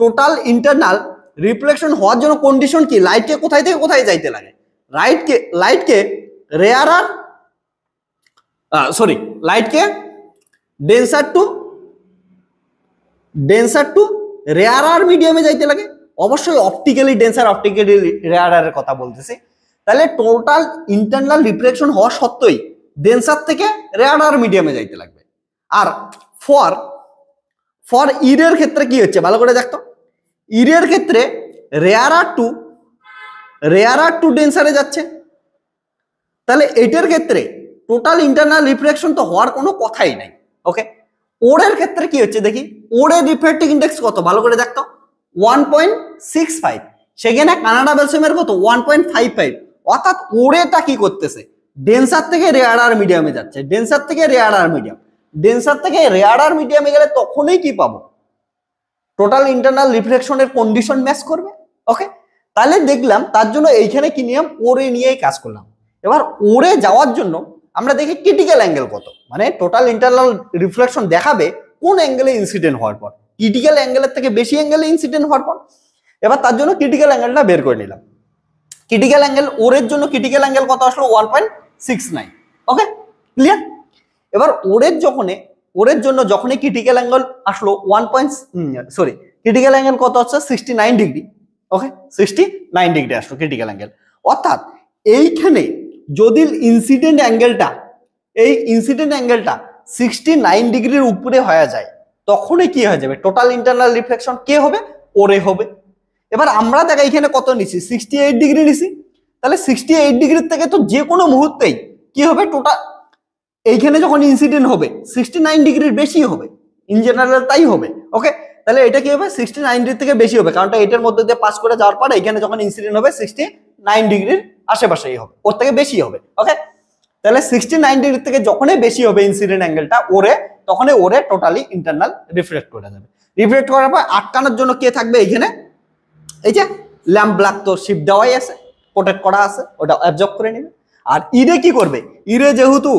Speaker 1: টোটাল ইন্টারনাল রিফ্লেকশন হওয়ার জন্য কন্ডিশন কি, লাইটকে কোথায় থেকে কোথায় যাইতে লাগে, লাইটকে রেয়ারার লাইটকে ডেন্সার টু রেয়ারার মিডিয়ামে যাইতে লাগে। অবশ্যই অপটিক্যালি ডেন্সার অপটিক্যালি রেয়ারারের কথা বলতেছি। তাহলে টোটাল ইন্টারনাল রিফ্লেকশন হওয়া সত্ত্বেই ডেন্সার থেকে রেয়ারার মিডিয়ামে যাইতে লাগবে। আর ফর ইরের ক্ষেত্রে কি হচ্ছে ভালো করে দেখতো, ইরের ক্ষেত্রে রেয়ারার টু ডেন্সারে যাচ্ছে। তাহলে এটার ক্ষেত্রে টোটাল ইন্টারনাল রিফ্লেকশন তো হওয়ার কোনো কথাই নাই। ওকে, ওরের ক্ষেত্রে কি হচ্ছে দেখি, ওরের রিফ্র্যাক্টিভ ইন্ডেক্স কত ভালো করে দেখতো 1.65, সেখানে কানাডা বেলসমের কত 1.55, অর্থাৎ ওরেটা কি করতেছে, ডেন্সার থেকে রেয়ারার মিডিয়ামে যাচ্ছে, ডেন্সার থেকে রেয়ারার মিডিয়ামে গেলে তখনই কি পাবো, টোটাল ইন্টারনাল রিফ্লেকশনের কন্ডিশন ম্যাচ করবে। ওকে, তাহলে দেখলাম তার জন্য এইখানে কি নিয়ম, ওরে নিয়েই কাজ করলাম। এবার ওরে যাওয়ার জন্য আমরা দেখি ক্রিটিক্যাল অ্যাঙ্গেল কত, মানে টোটাল ইন্টারনাল রিফ্লেকশন দেখাবে কোন অ্যাঙ্গেলে ইনসিডেন্ট হওয়ার পর, ক্রিটিক্যাল অ্যাঙ্গেলের থেকে বেশি অ্যাঙ্গেলে ইনসিডেন্ট হওয়ার পর। এবার তার জন্য ক্রিটিক্যাল অ্যাঙ্গেলটা বের করে নিলাম। ক্রিটিক্যাল অ্যাঙ্গেল ওরের জন্য ক্রিটিক্যাল অ্যাঙ্গেল কত আসলো 1.69। ওকে, ক্লিয়ার। এবার ওরের জন্য যখনই ক্রিটিক্যাল অ্যাঙ্গেল আসলো ক্রিটিক্যাল অ্যাঙ্গেল কত হচ্ছে 69 ডিগ্রি। ওকে, 69 ডিগ্রি আসলো ক্রিটিক্যাল অ্যাঙ্গেল। অর্থাৎ এইখানে যদি ইনসিডেন্ট অ্যাঙ্গেলটা 69 ডিগ্রির উপরে হয়ে যায়, তখনই কি হয়ে যাবে, টোটাল ইন্টারনাল রিফ্লেকশন কে হবে, ওরে হবে। এবার আমরা দেখা এখানে কত নিছি, 68 ডিগ্রি নিছি, তাহলে 68 ডিগ্রির থেকে তো যে কোনো মুহূর্তেই কি হবে, টোটাল এইখানে যখন ইনসিডেন্ট হবে 69 ডিগ্রির বেশি হবে, ইন জেনারেল তাই হবে। ওকে, তাহলে এটা কি হবে, 69 ডিগ্রি থেকে বেশি হবে, কারণ এটার মধ্যে দিয়ে পাস করে যাওয়ার পর এখানে যখন ইনসিডেন্ট হবে 69 ডিগ্রির আশেপাশেই হবে, ওর থেকে বেশি হবে। ওকে, তাহলে 69 ডিগ্রি থেকে যখনই বেশি হবে ইনসিডেন্ট অ্যাঙ্গেলটা তখনই ওরে টোটালি ইন্টারনাল রিফ্লেক্ট করে যাবে। রিফ্লেক্ট করার পর আটকানোর জন্য কে থাকবে এইখানে, এই যে ল্যাম্প ব্ল্যাক তো শিপ দেওয়াই আছে, প্রোটেক্ট করা আছে, ওটা অ্যাবজর্ব করে নেবে। আর ইরে কি করবে, ইরে যেহেতু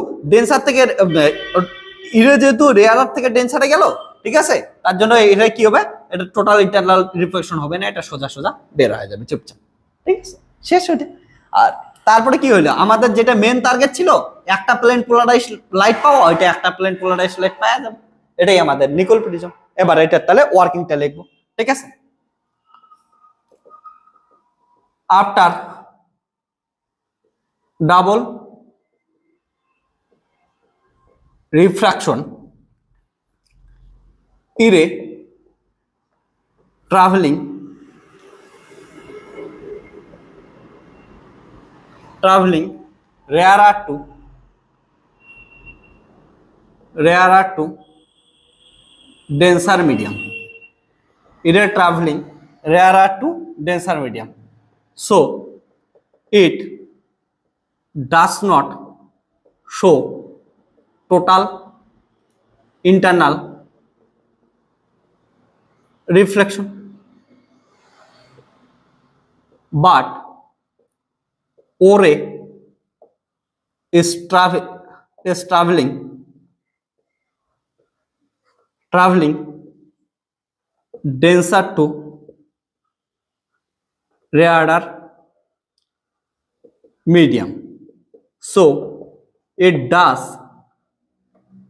Speaker 1: রেয়ারার থেকে ডেন্সারে গেল, ঠিক আছে, তার জন্য এটা কি হবে, এটা টোটাল ইন্টারনাল রিফ্লেকশন হবে না, এটা সোজা সোজা বের হয়ে যাবে চুপচাপ, ঠিক আছে, শেষ ওইটা। আর তারপরে কি হইলো, আমাদের যেটা মেন টার্গেট ছিল একটা প্লেন পোলারাইজ লাইট পাওয়া, ওইটা একটা প্লেন পোলারাইজ লাইট পাওয়া যাবে, এটাই আমাদের নিকল প্রিজম। এবার এটা তাহলে ওয়ার্কিংটা লিখবো, ঠিক আছে। After double refraction ray traveling rarer to denser medium, ray traveling rarer to denser medium, so it does not show total internal reflection, but O ray is traveling denser to rarer medium, so it does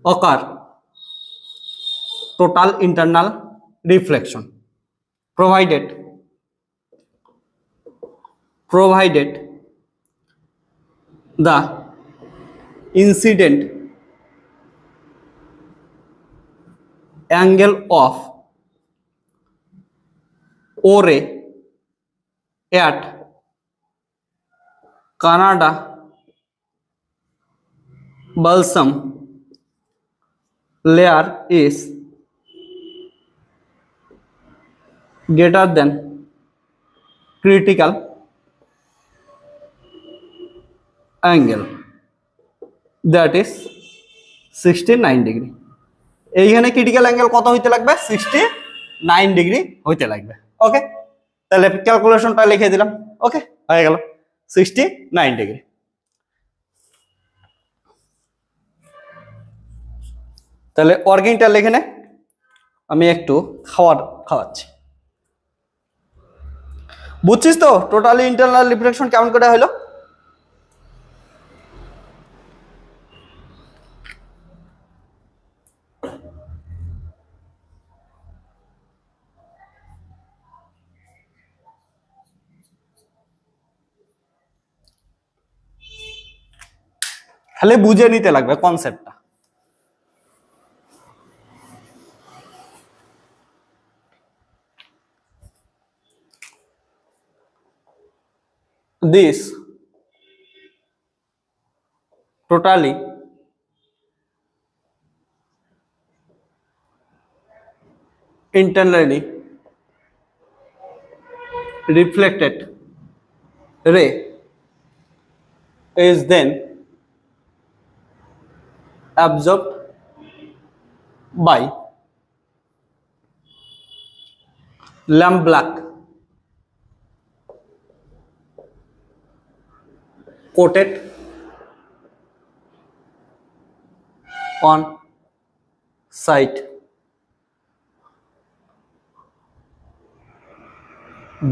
Speaker 1: occur total internal reflection provided the incident angle of O ray at Canada balsam layer is greater than critical angle, that is 69 degree. এইখানে critical angle কত হইতে লাগবে, 69 degree হইতে লাগবে। ওকে, তাহলে ক্যালকুলেশনটা লিখে দিলাম। ওকে, হয়ে গেল 69 ডিগ্রি। তাহলে ওয়ার্কিংটা লিখে নে, আমি একটু খাওয়াচ্ছি। বুঝছিস তো টোটালি ইন্টারনাল রিফ্লেকশন কেমন করে হলো? খালি বুঝে নিতে লাগবে কনসেপ্টটা। This totally internally reflected ray is then absorbed by lamp black coated on site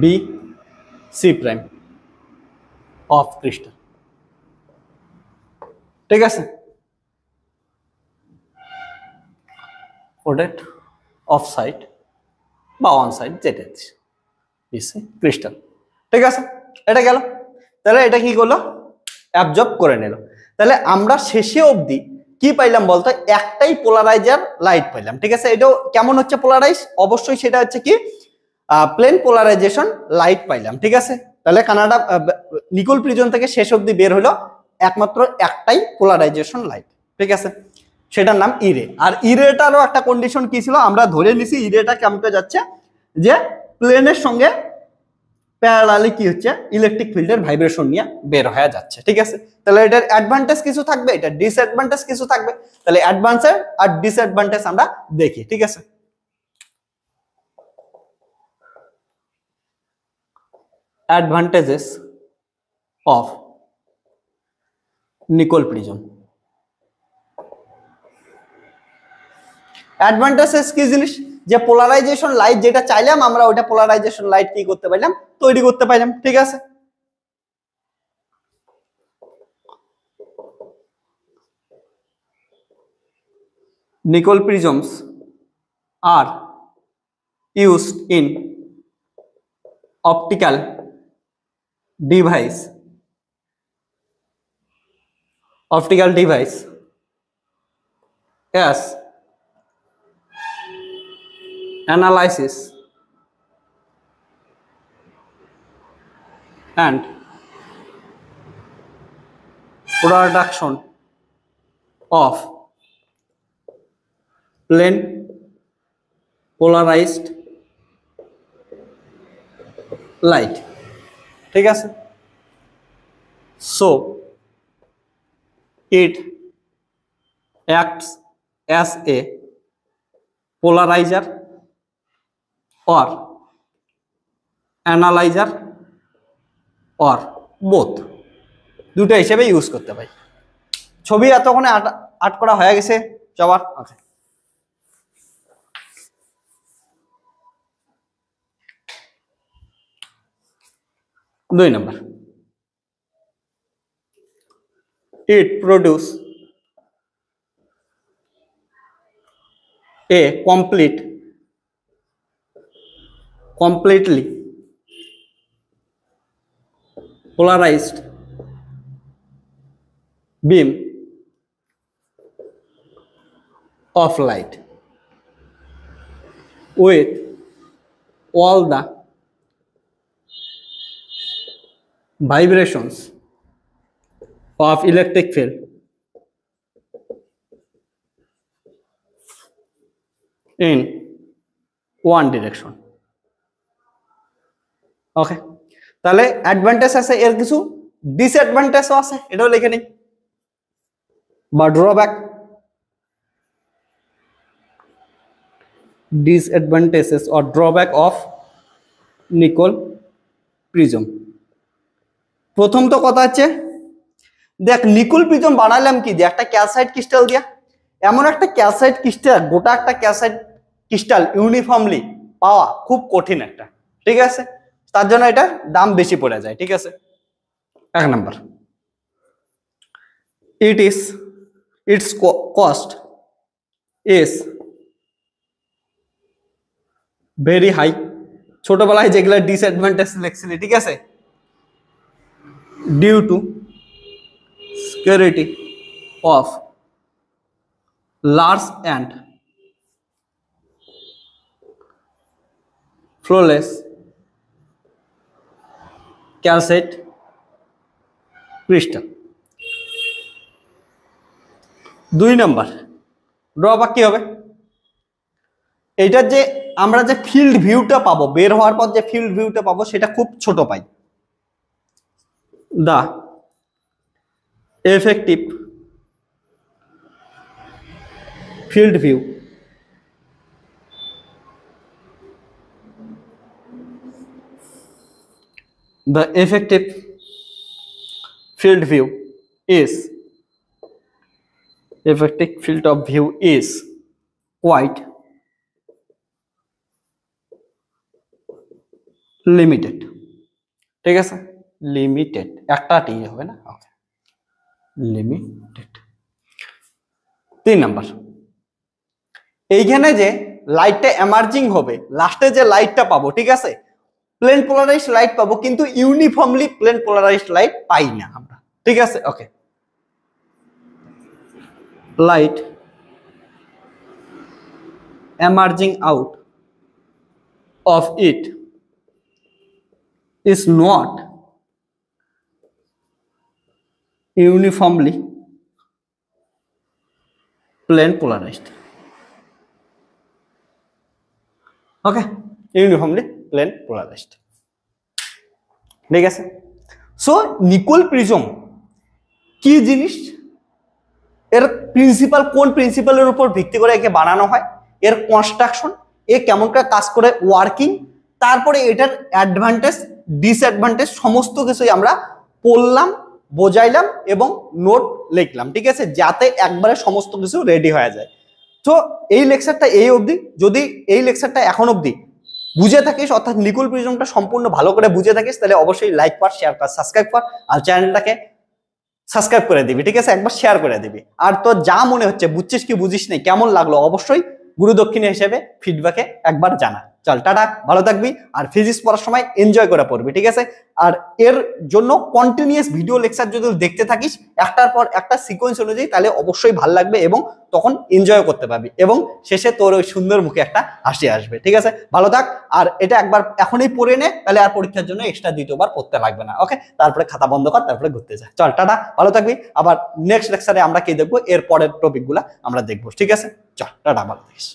Speaker 1: B C prime, of crystal, ঠিক আছে, প্রোডাক্ট অফ সাইড বা অন সাইড যেটা দিচ্ছে ক্রিস্টাল, ঠিক আছে, এটা গেল। তাহলে এটা কি করলো, অ্যাবজর্ব করে নিল। তাহলে আমরা শেষে অবধি কি পাইলাম বলতো, একটাই পোলারাইজার লাইট পাইলাম, ঠিক আছে। এটাও কেমন হচ্ছে পোলারাইজ, অবশ্যই সেটা হচ্ছে কি প্লেন পোলারাইজেশন লাইট পাইলাম, ঠিক আছে। তাহলে কানাডা নিকোল প্রিজন থেকে শেষ অবধি বের হলো একমাত্র একটাই পোলারাইজেশন লাইট, ঠিক আছে, সেটার নাম ইরে। আর ইরেটারও একটা কন্ডিশন কি ছিল, আমরা ধরে নিছি ইরেটা কেমন যাচ্ছে, যে প্লেনের সঙ্গে প্যারালালি কি হচ্ছে ইলেকট্রিক ফিল্ডের ভাইব্রেশন নিয়ে বের হয়ে যাচ্ছে, ঠিক আছে। তাহলে এটার অ্যাডভান্টেজ কিছু থাকবে, এটা ডিসঅ্যাডভান্টেজ কিছু থাকবে। তাহলে অ্যাডভান্টেজ আর ডিসঅ্যাডভান্টেজ আমরা দেখি, ঠিক আছে। Advantages of Nicole prism. Advantages কি জিনিস, যে পোলারাইজেশন লাইট যেটা চাইলাম আমরা ওটা পোলারাইজেশন লাইট কি করতে পারলাম, তৈরি করতে পারলাম, ঠিক আছে। Nicol prisms are used in optical device as analysis and production of plane polarized light, ঠিক আছে। So it acts as a polarizer or analyzer or both, দুটো হিসেবে ইউজ করতে পারি। ছবি এতক্ষণে আট করা হয়ে গেছে সবার, ওকে। 2 নম্বর, it produce a completely polarized beam of light with all the vibrations of electric field in one direction, ওকে। তাহলে অ্যাডভান্টেজ আছে, এর কিছু ডিসঅ্যাডভান্টেজও আছে, এটাও লিখে নিই, বা drawback. disadvantages or drawback of Nicole prism. প্রথম তো কথা হচ্ছে, দেখ নিকোল প্রিজম বানালাম কি দিয়ে, একটা ক্যালসাইট ক্রিস্টাল দিয়া। এমন একটা ক্যালসাইট ক্রিস্টাল, গোটা একটা ক্যালসাইট ক্রিস্টাল ইউনিফর্মলি পাওয়া খুব কঠিন একটা, ঠিক আছে। তার জন্য এটা দাম বেশি পড়ে যায়, ঠিক আছে। 1 number, its cost is very high। ছোটবেলায় যেগুলা ডিসঅ্যাডভান্টেজ লেখছিলি, ঠিক আছে, due to scarcity of large and flawless calcite crystal। 2 নম্বর ড্রব্যাক কি হবে, এইটার যে আমরা যে ফিল্ড ভিউটা পাবো, বের হওয়ার পর যে ফিল্ড ভিউটা পাবো সেটা খুব ছোট পাই। দা effective field view the effective field of view is quite limited, ঠিক আছে। লিমিটেড, একটা টি হবে না, ওকে লিমিটেড। 3 নাম্বার, এইখানে যে লাইটটা এমার্জিং হবে, লাস্টে যে লাইটটা পাবো, ঠিক আছে, প্লেন পোলারাইজড লাইট পাবো, কিন্তু ইউনিফর্মলি প্লেন পোলারাইজড লাইট পাই না আমরা, ঠিক আছে। ওকে, light emerging out of it is not uniformly plane polarized. Okay, uniformly plane polarized, ঠিক আছে। সো নিকোল প্রিজম কি জিনিস, এর প্রিন্সিপাল কোন প্রিন্সিপালের উপর ভিত্তি করে একে বানানো হয়, এর কনস্ট্রাকশন, এ কেমন করে কাজ করে, ওয়ার্কিং, তারপরে এটার অ্যাডভান্টেজ ডিসঅ্যাডভান্টেজ সমস্ত কিছুই আমরা পড়লাম, বোঝাইলাম এবং নোট লিখলাম, ঠিক আছে, যাতে একবারে সমস্ত কিছু রেডি হয়ে যায়। তো এই লেকচারটা এই অবধি, যদি এই লেকচারটা এখন অবধি বুঝে থাকিস, অর্থাৎ নিকোল প্রিজমটা সম্পূর্ণ ভালো করে বুঝে থাকিস, তাহলে অবশ্যই লাইক কর, শেয়ার কর, সাবস্ক্রাইব কর, আর চ্যানেলটাকে সাবস্ক্রাইব করে দিবি, ঠিক আছে, একবার শেয়ার করে দিবি। আর তোর যা মনে হচ্ছে, বুঝছিস কি বুঝিস নাই, কেমন লাগলো, অবশ্যই গুরুদক্ষিণা হিসেবে ফিডব্যাকে একবার জানা। চল টাটা, ভালো থাকবি, আর ফিজিক্স পড়ার সময় এনজয় করে পড়বি, ঠিক আছে। আর এর জন্য কন্টিনিউয়াস ভিডিও লেকচার যদি দেখতে থাকিস একটার পর একটা সিকোয়েন্স অনুযায়ী, তাহলে অবশ্যই ভালো লাগবে এবং তখন এনজয় করতে পারবি, এবং শেষে তোর ওই সুন্দর মুখে একটা হাসি আসবে, ঠিক আছে। ভালো থাক, আর এটা একবার এখনই পড়ে নে, তাহলে আর পরীক্ষার জন্য এক্সট্রা দ্বিতীয়বার পড়তে লাগবে না। ওকে, তারপরে খাতা বন্ধ কর, তারপরে ঘুরতে যা। চল টাটা, ভালো থাকবি। আবার নেক্সট লেকচারে আমরা কি দেখবো, এর পরের টপিকগুলো আমরা দেখবো, ঠিক আছে। চল টাটা, ভালো থাকিস।